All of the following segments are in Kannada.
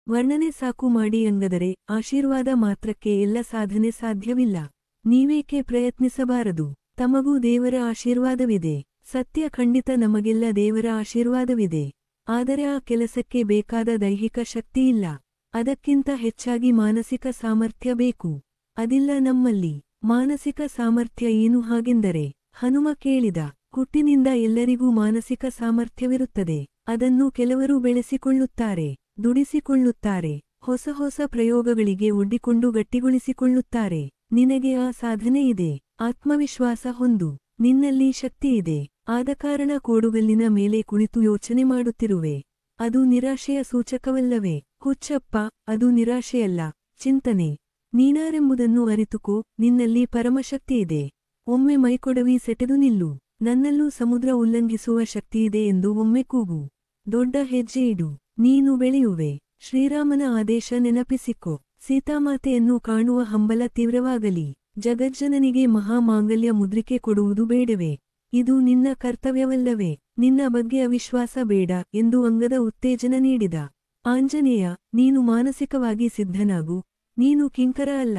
ವರ್ಣನೆ ಸಾಕು ಮಾಡಿ ಎಂಗದರೆ ಆಶೀರ್ವಾದ ಮಾತ್ರಕ್ಕೆ ಎಲ್ಲ ಸಾಧನೆ ಸಾಧ್ಯವಿಲ್ಲ. ನೀವೇಕೆ ಪ್ರಯತ್ನಿಸಬಾರದು? ತಮಗೂ ದೇವರ ಆಶೀರ್ವಾದವಿದೆ. ಸತ್ಯ, ಖಂಡಿತ ನಮಗೆಲ್ಲ ದೇವರ ಆಶೀರ್ವಾದವಿದೆ. ಆದರೆ ಆ ಕೆಲಸಕ್ಕೆ ಬೇಕಾದ ದೈಹಿಕ ಶಕ್ತಿಯಿಲ್ಲ. ಅದಕ್ಕಿಂತ ಹೆಚ್ಚಾಗಿ ಮಾನಸಿಕ ಸಾಮರ್ಥ್ಯ ಬೇಕು. ಅದಿಲ್ಲ ನಮ್ಮಲ್ಲಿ. ಮಾನಸಿಕ ಸಾಮರ್ಥ್ಯ ಏನು ಹಾಗೆಂದರೆ? ಹನುಮ ಕೇಳಿದ. ಹುಟ್ಟಿನಿಂದ ಎಲ್ಲರಿಗೂ ಮಾನಸಿಕ ಸಾಮರ್ಥ್ಯವಿರುತ್ತದೆ. ಅದನ್ನು ಕೆಲವರು ಬೆಳೆಸಿಕೊಳ್ಳುತ್ತಾರೆ, ದುಡಿಸಿಕೊಳ್ಳುತ್ತಾರೆ, ಹೊಸ ಹೊಸ ಪ್ರಯೋಗಗಳಿಗೆ ಒಡ್ಡಿಕೊಂಡು ಗಟ್ಟಿಗೊಳಿಸಿಕೊಳ್ಳುತ್ತಾರೆ. ನಿನಗೆ ಆ ಸಾಧನೆ ಇದೆ. ಆತ್ಮವಿಶ್ವಾಸ ಹೊಂದು. ನಿನ್ನಲ್ಲಿ ಶಕ್ತಿಯಿದೆ. ಆದಕಾರಣ ಕೋಡುಗಲ್ಲಿನ ಮೇಲೆ ಕುಳಿತು ಯೋಚನೆ ಮಾಡುತ್ತಿರುವೆ. ಅದು ನಿರಾಶೆಯ ಸೂಚಕವಲ್ಲವೇ? ಹುಚ್ಚಪ್ಪ, ಅದು ನಿರಾಶೆಯಲ್ಲ, ಚಿಂತನೆ. ನೀನಾರೆಂಬುದನ್ನು ಅರಿತುಕೋ. ನಿನ್ನಲ್ಲಿ ಪರಮಶಕ್ತಿಯಿದೆ. ಒಮ್ಮೆ ಮೈಕೊಡವಿ ಸೆಟೆದು ನಿಲ್ಲು. ನನ್ನಲ್ಲೂ ಸಮುದ್ರ ಉಲ್ಲಂಘಿಸುವ ಶಕ್ತಿಯಿದೆ ಎಂದು ಒಮ್ಮೆ ಕೂಗು. ದೊಡ್ಡ ಹೆಜ್ಜೆ ಇಡು. ನೀನು ಬೆಳೆಯುವೆ. ಶ್ರೀರಾಮನ ಆದೇಶ ನೆನಪಿಸಿಕೊ. ಸೀತಾಮಾತೆಯನ್ನು ಕಾಣುವ ಹಂಬಲ ತೀವ್ರವಾಗಲಿ. ಜಗಜ್ಜನನಿಗೆ ಮಹಾಮಾಂಗಲ್ಯ ಮುದ್ರಿಕೆ ಕೊಡುವುದು ಬೇಡವೇ? ಇದು ನಿನ್ನ ಕರ್ತವ್ಯವಲ್ಲವೇ? ನಿನ್ನ ಬಗ್ಗೆ ಅವಿಶ್ವಾಸ ಬೇಡ ಎಂದು ಅಂಗದ ಉತ್ತೇಜನ ನೀಡಿದ. ಆಂಜನೇಯ, ನೀನು ಮಾನಸಿಕವಾಗಿ ಸಿದ್ಧನಾಗು. ನೀನು ಕಿಂಕರ ಅಲ್ಲ.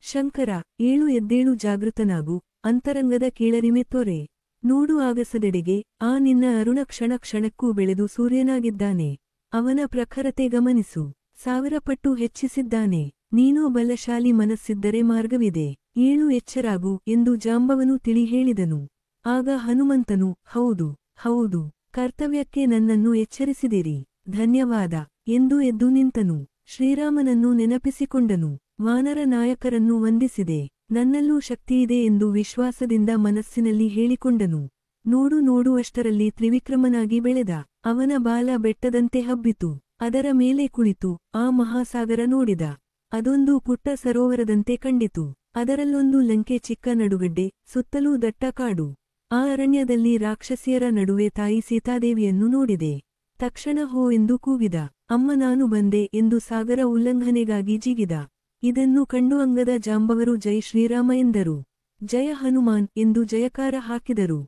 ಶಂಕರ, ಏಳು ಎದ್ದೇಳು, ಜಾಗೃತನಾಗು. ಅಂತರಂಗದ ಕೀಳರಿಮೆ ತೊರೆ. ನೋಡು ಆಗಸದೆಡೆಗೆ. ಆ ನಿನ್ನ ಅರುಣ ಕ್ಷಣ ಕ್ಷಣಕ್ಕೂ ಬೆಳೆದು ಸೂರ್ಯನಾಗಿದ್ದಾನೆ. ಅವನ ಪ್ರಖರತೆ ಗಮನಿಸು. 1000 ಪಟ್ಟು ಹೆಚ್ಚಿಸಿದ್ದಾನೆ. ನೀನೂ ಬಲಶಾಲಿ ಮನಸ್ಸಿದ್ದರೆ ಮಾರ್ಗವಿದೆ. ಏಳು, ಎಚ್ಚರಾಗು ಎಂದು ಜಾಂಬವನು ತಿಳಿ ಹೇಳಿದನು. ಆಗ ಹನುಮಂತನು, ಹೌದು ಹೌದು, ಕರ್ತವ್ಯಕ್ಕೆ ನನ್ನನ್ನು ಎಚ್ಚರಿಸಿದಿರಿ, ಧನ್ಯವಾದ ಎಂದು ಎದ್ದು ನಿಂತನು. ಶ್ರೀರಾಮನನ್ನು ನೆನಪಿಸಿಕೊಂಡನು. ವಾನರ ನಾಯಕರನ್ನು ವಂದಿಸಿದೆ. ನನ್ನಲ್ಲೂ ಶಕ್ತಿಯಿದೆ ಎಂದು ವಿಶ್ವಾಸದಿಂದ ಮನಸ್ಸಿನಲ್ಲಿ ಹೇಳಿಕೊಂಡನು. ನೋಡು ನೋಡುವಷ್ಟರಲ್ಲಿ ತ್ರಿವಿಕ್ರಮನಾಗಿ ಬೆಳೆದ. ಅವನ ಬಾಲ ಬೆಟ್ಟದಂತೆ ಹಬ್ಬಿತು. ಅದರ ಮೇಲೆ ಕುಳಿತು ಆ ಮಹಾಸಾಗರ ನೋಡಿದ. ಅದೊಂದು ಪುಟ್ಟ ಸರೋವರದಂತೆ ಕಂಡಿತು. ಅದರಲ್ಲೊಂದು ಲಂಕೆ, ಚಿಕ್ಕ ನಡುಗಡ್ಡೆ, ಸುತ್ತಲೂ ದಟ್ಟ ಕಾಡು. ಆ ಅರಣ್ಯದಲ್ಲಿ ರಾಕ್ಷಸಿಯರ ನಡುವೆ ತಾಯಿ ಸೀತಾದೇವಿಯನ್ನು ನೋಡಿದೆ. ತಕ್ಷಣ ಹೋ ಎಂದು ಕೂಗಿದ. ಅಮ್ಮ, ನಾನು ಬಂದೆ ಎಂದು ಸಾಗರ ಉಲ್ಲಂಘನೆಗಾಗಿ ಜಿಗಿದ. ಇದನ್ನು ಕಂಡು ಅಂಗದ ಜಾಂಬವರು ಜೈ ಶ್ರೀರಾಮ ಎಂದರು. ಜಯ ಹನುಮಾನ್ ಎಂದು ಜಯಕಾರ ಹಾಕಿದರು.